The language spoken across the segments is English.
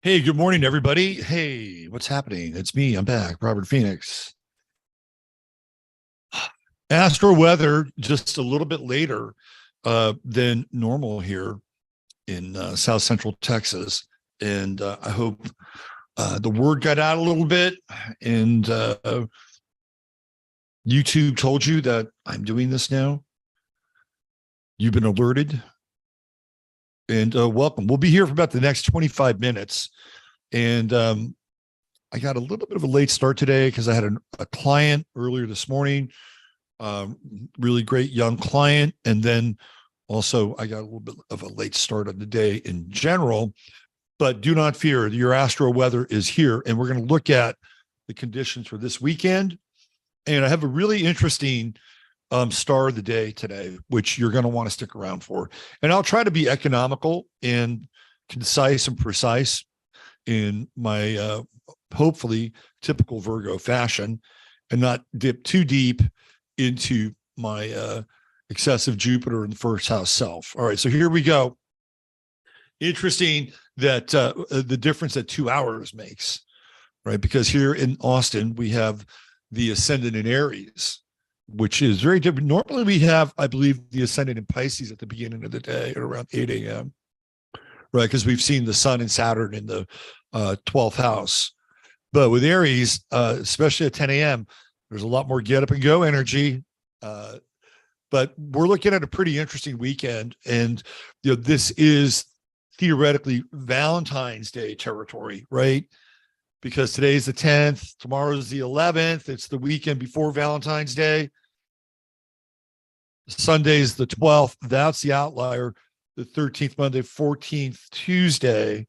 Hey, good morning, everybody. Hey, what's happening? It's me. I'm back, Robert Phoenix. Astro Weather just a little bit later than normal here in South Central Texas. And I hope the word got out a little bit and YouTube told you that I'm doing this now. You've been alerted and welcome. We'll be here for about the next 25 minutes. And I got a little bit of a late start today because I had a client earlier this morning, really great young client. And then also I got a little bit of a late start on the day in general, but do not fear. Your Astro Weather is here. And we're going to look at the conditions for this weekend. And I have a really interesting star of the day today, which you're going to want to stick around for. And I'll try to be economical and concise and precise in my hopefully typical Virgo fashion and not dip too deep into my excessive Jupiter in the first house self. All right, so here we go. Interesting that the difference that 2 hours makes, right? Because here in Austin, we have the ascendant in Aries, which is very different. Normally we have, I believe, the ascendant in Pisces at the beginning of the day at around 8 a.m., right? Because we've seen the sun and Saturn in the 12th house. But with Aries, especially at 10 a.m., there's a lot more get up and go energy. But we're looking at a pretty interesting weekend. And this is theoretically Valentine's Day territory, right? Because today's the 10th, tomorrow's the 11th. It's the weekend before Valentine's Day. Sunday's the 12th. That's the outlier. The 13th, Monday, 14th, Tuesday.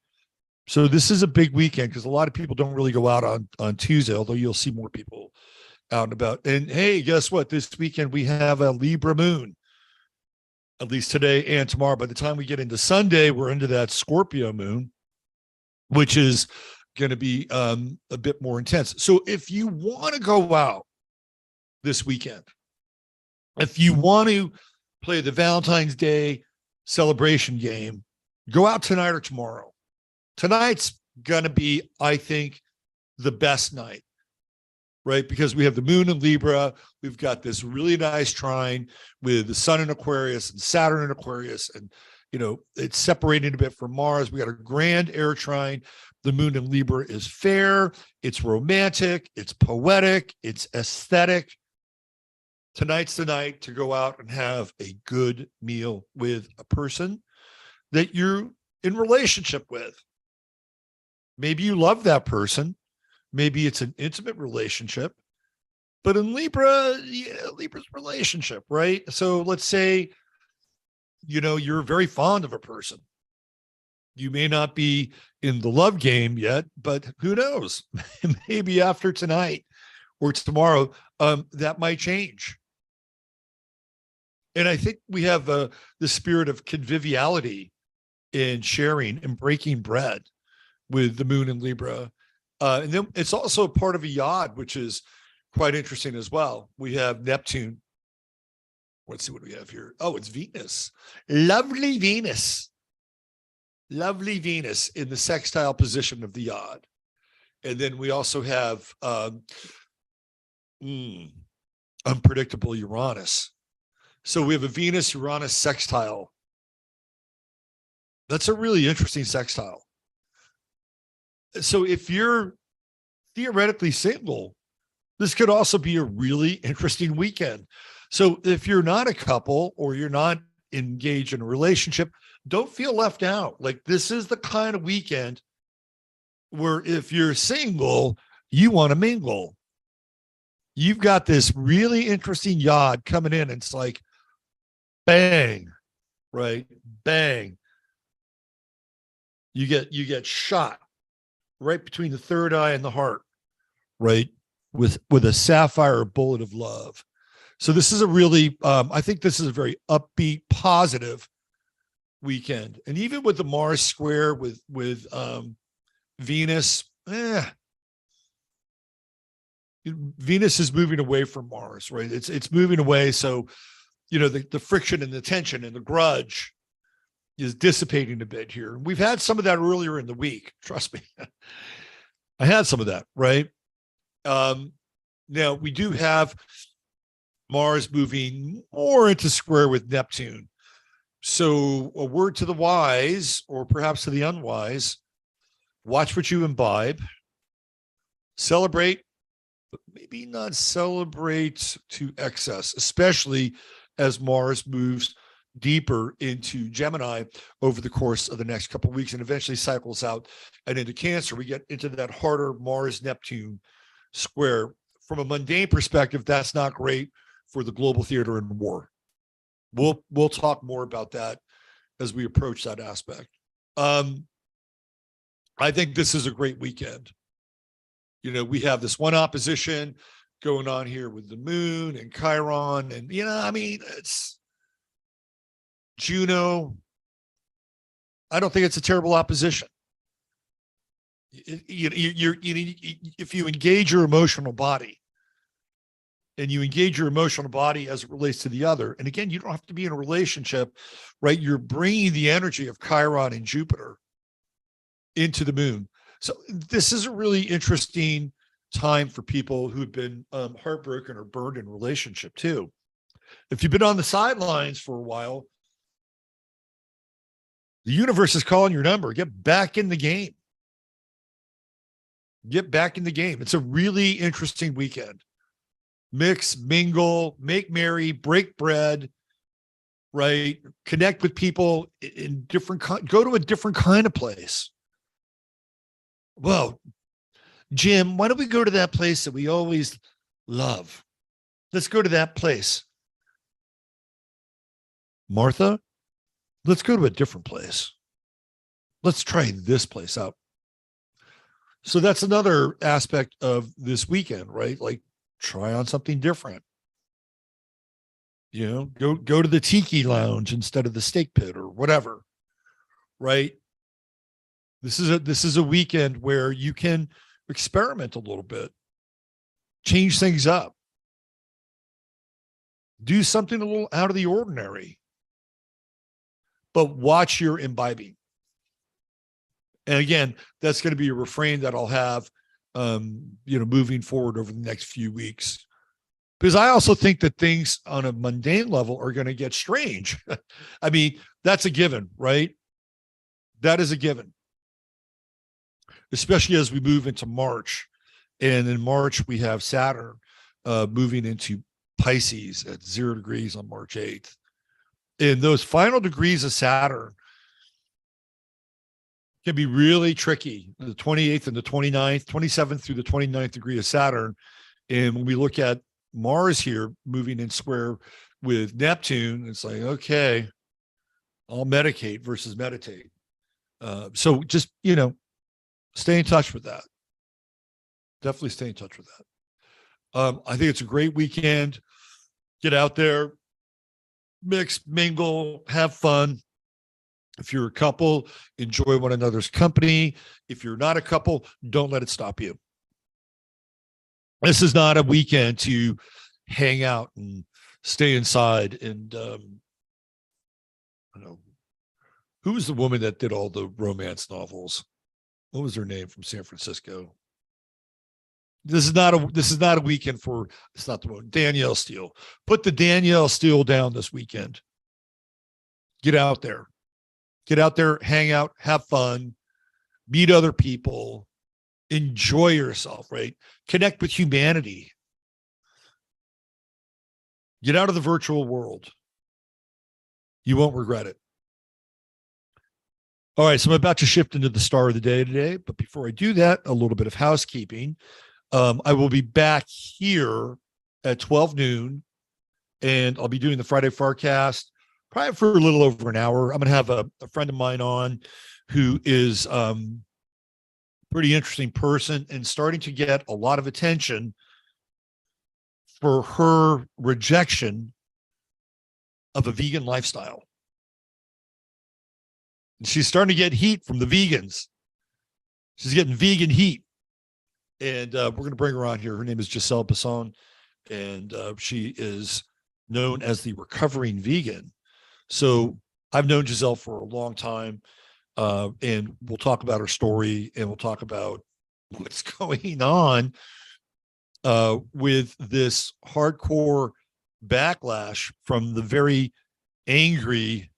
So this is a big weekend because a lot of people don't really go out on Tuesday, although you'll see more people out and about. And hey, guess what? This weekend we have a Libra moon, at least today and tomorrow. By the time we get into Sunday, we're into that Scorpio moon, which is going to be a bit more intense. So if you want to go out this weekend, if you want to play the Valentine's Day celebration game, go out tonight or tomorrow. Tonight's going to be, I think, the best night, right? Because we have the moon in Libra. We've got this really nice trine with the sun in Aquarius and Saturn in Aquarius. And, it's separating a bit from Mars. We got a grand air trine. The moon in Libra is fair. It's romantic. It's poetic. It's aesthetic. Tonight's the night to go out and have a good meal with a person that you're in relationship with. Maybe you love that person. Maybe it's an intimate relationship. But in Libra, Libra's relationship, right? So let's say, you're very fond of a person. You may not be in the love game yet, but who knows? Maybe after tonight or tomorrow, that might change. And I think we have the spirit of conviviality in sharing and breaking bread with the moon in Libra. And then it's also part of a yod, which is quite interesting as well. We have Neptune. Let's see what we have here. Oh, it's Venus. Lovely Venus. Lovely Venus in the sextile position of the yod. And then we also have unpredictable Uranus. So we have a Venus-Uranus sextile. That's a really interesting sextile. So if you're theoretically single, this could also be a really interesting weekend. So if you're not a couple or you're not engaged in a relationship, don't feel left out. Like, this is the kind of weekend where if you're single, you want to mingle. You've got this really interesting yod coming in. And it's like, bang, right? Bang. You get shot right between the third eye and the heart, right? With a sapphire bullet of love. So this is a really, I think this is a very upbeat, positive weekend. And even with the Mars square with Venus, Venus is moving away from Mars, right? It's moving away. So, the friction and the tension and the grudge is dissipating a bit here. We've had some of that earlier in the week. Trust me. I had some of that, right? Now we do have Mars moving more into square with Neptune. So a word to the wise, or perhaps to the unwise, watch what you imbibe, celebrate, but maybe not celebrate to excess, especially as Mars moves deeper into Gemini over the course of the next couple of weeks and eventually cycles out and into Cancer. We get into that harder Mars-Neptune square. From a mundane perspective, that's not great for the global theater and war. We'll talk more about that as we approach that aspect. I think this is a great weekend. You know, we have this one opposition going on here with the moon and Chiron, and I mean, it's Juno. I don't think it's a terrible opposition. If you engage your emotional body, and you engage your emotional body as it relates to the other, and again, you don't have to be in a relationship, right? You're bringing the energy of Chiron and Jupiter into the moon. So this is a really interesting time for people who've been heartbroken or burned in relationship too. If you've been on the sidelines for a while, the universe is calling your number. Get back in the game. Get back in the game. It's a really interesting weekend. Mix, mingle, make merry, break bread, right? Connect with people in different, go to a different kind of place. Well, Jim, why don't we go to that place that we always love? Let's go to that place. Martha, let's go to a different place. Let's try this place out. So that's another aspect of this weekend, right? Like, try on something different. Go to the tiki lounge instead of the steak pit or whatever, right? This is a weekend where you can experiment a little bit, change things up, do something a little out of the ordinary, but watch your imbibing. And again, that's going to be a refrain that I'll have, moving forward over the next few weeks, because I also think that things on a mundane level are going to get strange. I mean, that's a given, right? That is a given, especially as we move into March. And in March, we have Saturn moving into Pisces at 0 degrees on March 8th. And those final degrees of Saturn can be really tricky, the 28th and the 29th, 27th through the 29th degree of Saturn. And when we look at Mars here moving in square with Neptune, it's like, okay, I'll medicate versus meditate. So just, stay in touch with that. Definitely stay in touch with that. I think it's a great weekend. Get out there, mix, mingle, have fun. If you're a couple, enjoy one another's company. If you're not a couple, don't let it stop you. This is not a weekend to hang out and stay inside. And who was the woman that did all the romance novels? What was her name from San Francisco? This is not a weekend for, it's not the one, Danielle Steele. Put the Danielle Steele down this weekend. Get out there. Get out there, hang out, have fun, meet other people, enjoy yourself, right? Connect with humanity. Get out of the virtual world. You won't regret it. All right, so I'm about to shift into the star of the day today, but before I do that, a little bit of housekeeping. I will be back here at 12 noon, and I'll be doing the Friday Forecast probably for a little over an hour. I'm going to have a friend of mine on who is pretty interesting person and starting to get a lot of attention for her rejection of a vegan lifestyle. And she's starting to get heat from the vegans. She's getting vegan heat. And we're going to bring her on here. Her name is Giselle Besson, and she is known as the recovering vegan. So I've known Giselle for a long time, and we'll talk about her story, and we'll talk about what's going on with this hardcore backlash from the very angry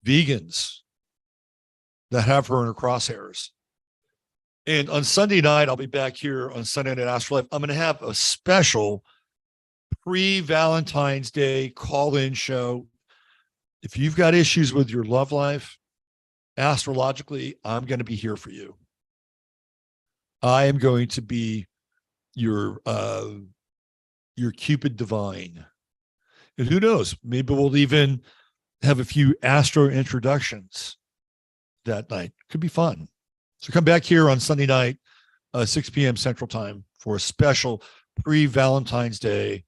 vegans that have her in her crosshairs. And on Sunday night, I'll be back here on Sunday Night Astro Life. I'm going to have a special pre-Valentine's Day call-in show. If you've got issues with your love life, astrologically, I'm going to be here for you. I am going to be your Cupid divine. And who knows, maybe we'll even have a few astro introductions that night. Could be fun. So come back here on Sunday night, 6 p.m. Central Time for a special pre-Valentine's Day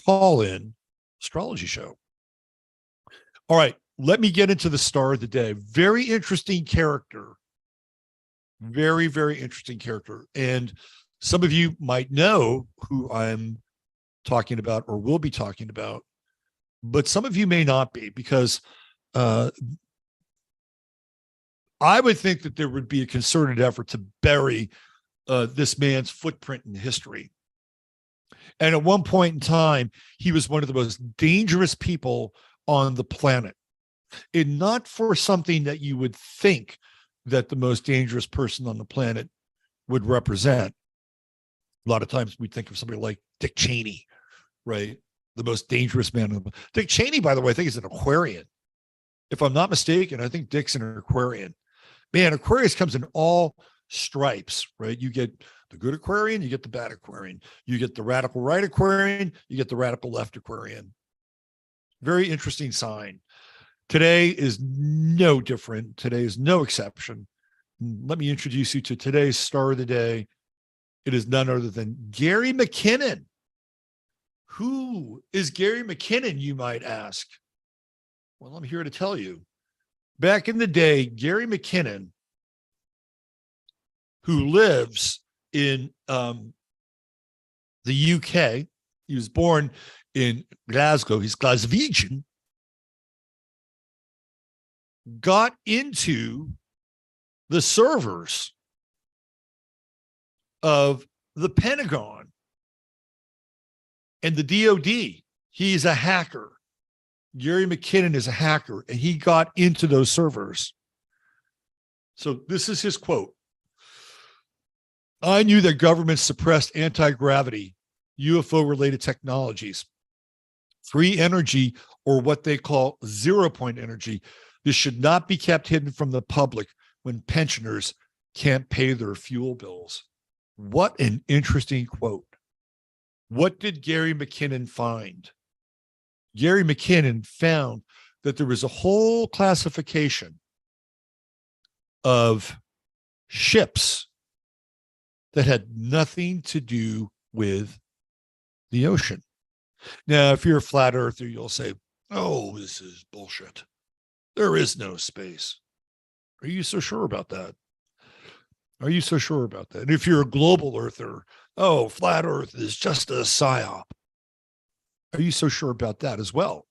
call-in astrology show. All right, let me get into the star of the day. Very interesting character. Very, very interesting character. And some of you might know who I'm talking about or will be talking about, but some of you may not be, because I would think that there would be a concerted effort to bury this man's footprint in history. And at one point in time, he was one of the most dangerous people on the planet. And not for something that you would think that the most dangerous person on the planet would represent. A lot of times we think of somebody like Dick Cheney, right? The most dangerous man. Dick Cheney, by the way, I think is an Aquarian. If I'm not mistaken, I think Dick's an Aquarian. Man, Aquarius comes in all stripes, right? You get the good Aquarian, you get the bad Aquarian. You get the radical right Aquarian, you get the radical left Aquarian. Very interesting sign. Today is no different. Today is no exception. Let me introduce you to today's star of the day. It is none other than Gary McKinnon. Who is Gary McKinnon, you might ask? Well, I'm here to tell you. Back in the day, Gary McKinnon, who lives in the UK, he was born in Glasgow, he's Glaswegian, got into the servers of the Pentagon and the DOD. He's a hacker. Gary McKinnon is a hacker, and he got into those servers. So this is his quote. I knew that governments suppressed anti-gravity, UFO-related technologies, free energy, or what they call zero-point energy. This should not be kept hidden from the public when pensioners can't pay their fuel bills. What an interesting quote. What did Gary McKinnon find? Gary McKinnon found that there was a whole classification of ships that had nothing to do with the ocean. Now, if you're a flat earther, you'll say, oh, this is bullshit. There is no space. Are you so sure about that? Are you so sure about that? And if you're a global earther, oh, flat earth is just a psyop. Are you so sure about that as well?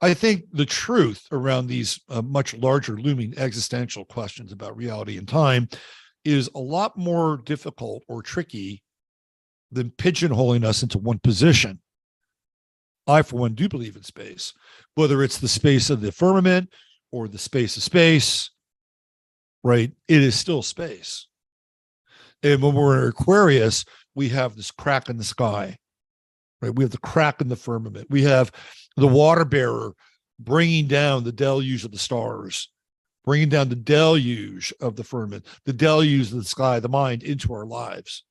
I think the truth around these much larger looming existential questions about reality and time is a lot more difficult or tricky than pigeonholing us into one position. I, for one, do believe in space, whether it's the space of the firmament or the space of space, right? It is still space. And when we're in Aquarius, we have this crack in the sky, right? We have the crack in the firmament. We have the water bearer bringing down the deluge of the stars, bringing down the deluge of the firmament, the deluge of the sky, the mind into our lives.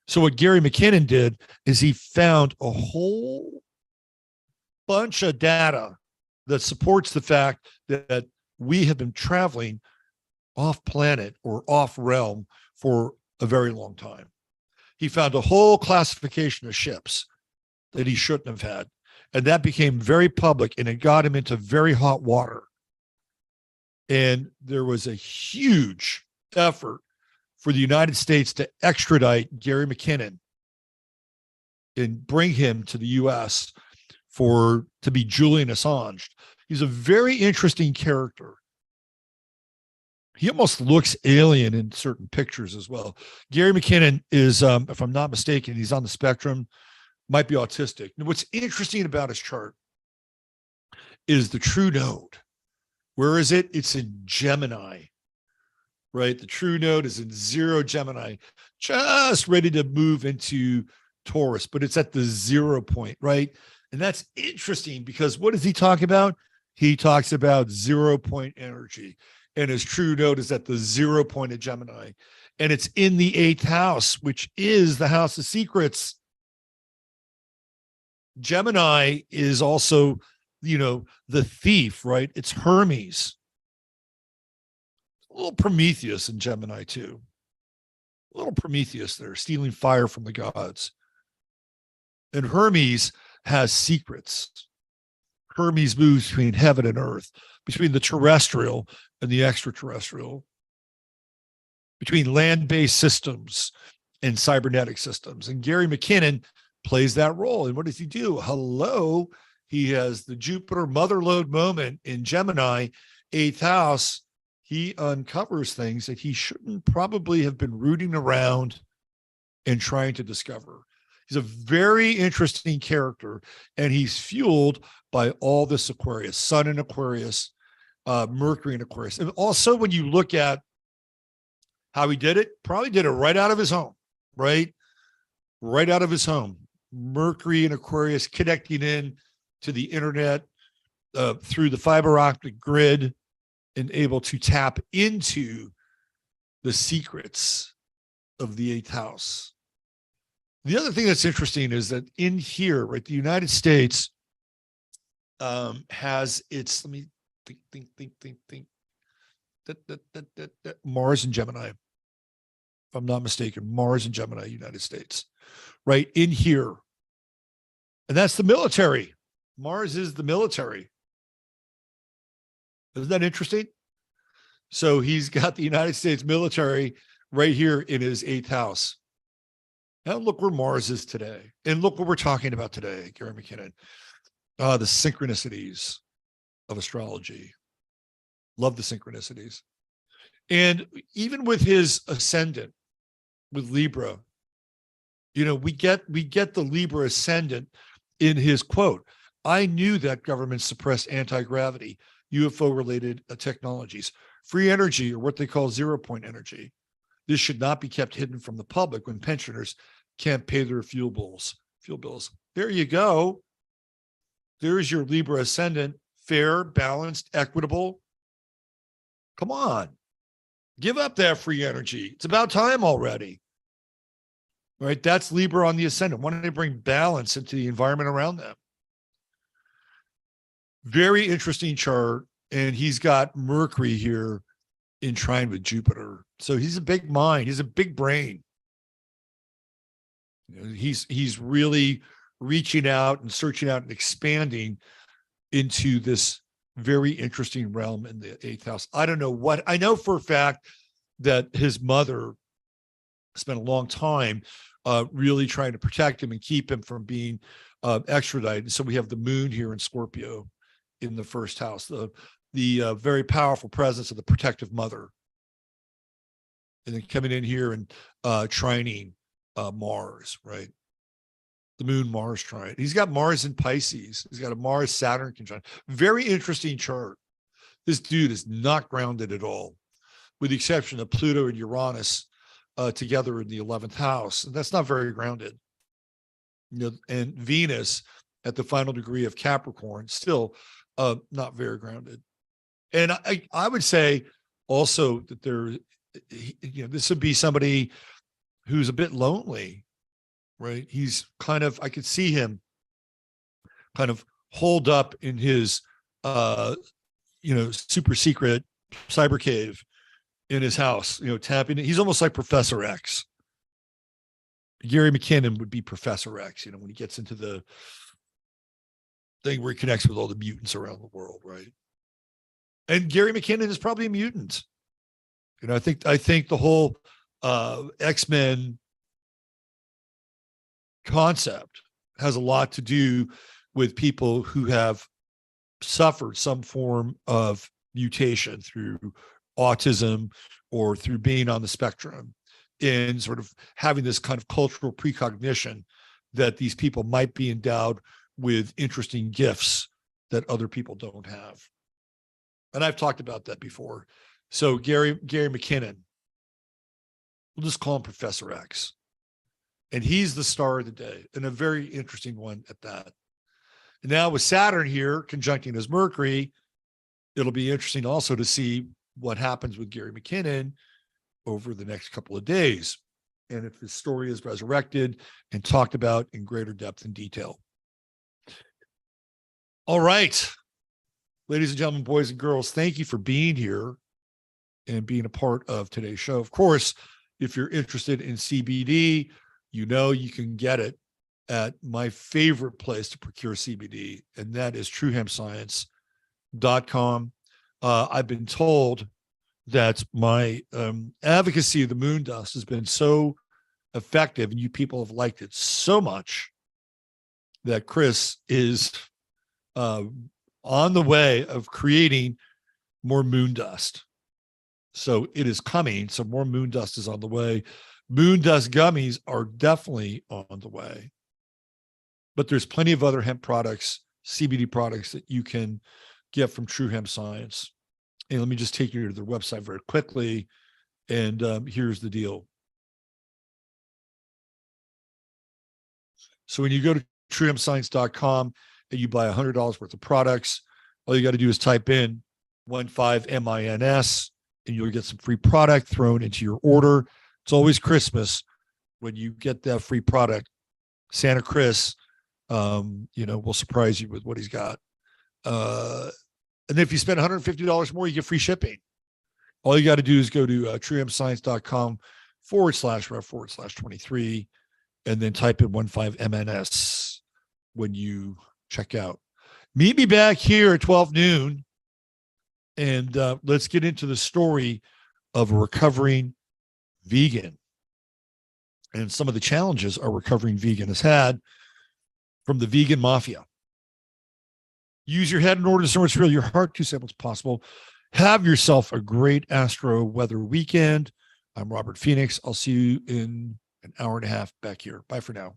So what Gary McKinnon did is he found a whole bunch of data that supports the fact that we have been traveling off planet or off realm for a very long time. He found a whole classification of ships that he shouldn't have had. And that became very public, and it got him into very hot water. And there was a huge effort for the United States to extradite Gary McKinnon and bring him to the U.S. to be Julian Assange. He's a very interesting character. He almost looks alien in certain pictures as well. Gary McKinnon is, if I'm not mistaken, he's on the spectrum, might be autistic. And what's interesting about his chart is the true node. Where is it? It's in Gemini, right? The true node is in 0 Gemini, just ready to move into Taurus, but it's at the 0 point, right? And that's interesting because what does he talk about? He talks about 0 point energy. And his true node is at the 0 point of Gemini. And it's in the 8th house, which is the house of secrets. Gemini is also, the thief, right? It's Hermes. A little Prometheus in Gemini too. A little Prometheus there, stealing fire from the gods. And Hermes has secrets. Hermes moves between heaven and earth, between the terrestrial and the extraterrestrial, between land-based systems and cybernetic systems. And Gary McKinnon plays that role. And what does he do? Hello, he has the Jupiter motherlode moment in Gemini, 8th house. He uncovers things that he shouldn't probably have been rooting around and trying to discover. He's a very interesting character, and he's fueled by all this Aquarius, Sun in Aquarius, Mercury in Aquarius. And also, when you look at how he did it, probably did it right out of his home, right? Right out of his home. Mercury in Aquarius connecting in to the internet through the fiber optic grid and able to tap into the secrets of the 8th house. The other thing that's interesting is that in here, right, the United States has its, let me think. Mars and Gemini. If I'm not mistaken, Mars and Gemini, United States, right in here. And that's the military. Mars is the military. Isn't that interesting? So he's got the United States military right here in his 8th house. Now look where Mars is today. And look what we're talking about today, Gary McKinnon. The synchronicities of astrology. Love the synchronicities. And even with his ascendant, with Libra, we get the Libra ascendant in his quote. I knew that government suppressed anti-gravity, UFO-related technologies, free energy, or what they call 0 point energy. This should not be kept hidden from the public when pensioners can't pay their fuel bills. There you go. There's your Libra ascendant, fair, balanced, equitable. Come on. Give up that free energy. It's about time already. Right? That's Libra on the ascendant. Wanting to bring balance into the environment around them. Very interesting chart. And he's got Mercury here in trine with Jupiter. So he's a big mind. He's a big brain. He's really reaching out and searching out and expanding into this very interesting realm in the 8th house. I don't know what, I know for a fact that his mother spent a long time really trying to protect him and keep him from being extradited. So we have the moon here in Scorpio in the 1st house, the very powerful presence of the protective mother. And then coming in here and trining Mars, right? The moon Mars trine. He's got Mars in Pisces. He's got a Mars Saturn conjunction. Very interesting chart. This dude is not grounded at all, with the exception of Pluto and Uranus together in the 11th house. And that's not very grounded. And Venus at the final degree of Capricorn, still not very grounded. And I would say also that this would be somebody who's a bit lonely, right? He's kind of, I could see him kind of holed up in his, super secret cyber cave in his house, tapping. He's almost like Professor X. Gary McKinnon would be Professor X, when he gets into the thing where he connects with all the mutants around the world, right? And Gary McKinnon is probably a mutant. I think the whole X-Men concept has a lot to do with people who have suffered some form of mutation through autism or through being on the spectrum, and sort of having this kind of cultural precognition that these people might be endowed with interesting gifts that other people don't have. And I've talked about that before. So Gary McKinnon, we'll just call him Professor X. And he's the star of the day, and a very interesting one at that. And now with Saturn here conjuncting his Mercury, it'll be interesting also to see what happens with Gary McKinnon over the next couple of days, and if his story is resurrected and talked about in greater depth and detail. All right, ladies and gentlemen, boys and girls, thank you for being here and being a part of today's show. Of course, if you're interested in CBD, you know you can get it at my favorite place to procure CBD, and that is truehempscience.com. I've been told that my advocacy of the moon dust has been so effective, and you people have liked it so much, that Chris is on the way of creating more moon dust. So it is coming. So more moon dust is on the way. Moon dust gummies are definitely on the way. But there's plenty of other hemp products, CBD products that you can get from True Hemp Science. And let me just take you to their website very quickly. And here's the deal. So when you go to truehempscience.com and you buy $100 worth of products, all you got to do is type in 15MINS and you'll get some free product thrown into your order. It's always Christmas when you get that free product. Santa Chris, will surprise you with what he's got. And if you spend $150 more, you get free shipping. All you got to do is go to truehempscience.com/ref/23 and then type in 15MNS when you check out. Meet me back here at 12 noon, and let's get into the story of a recovering vegan and some of the challenges a recovering vegan has had from the vegan mafia. Use your head in order to discern what's real, your heart, too simple as possible. Have yourself a great Astro Weather weekend. I'm Robert Phoenix. I'll see you in an hour and a half back here. Bye for now.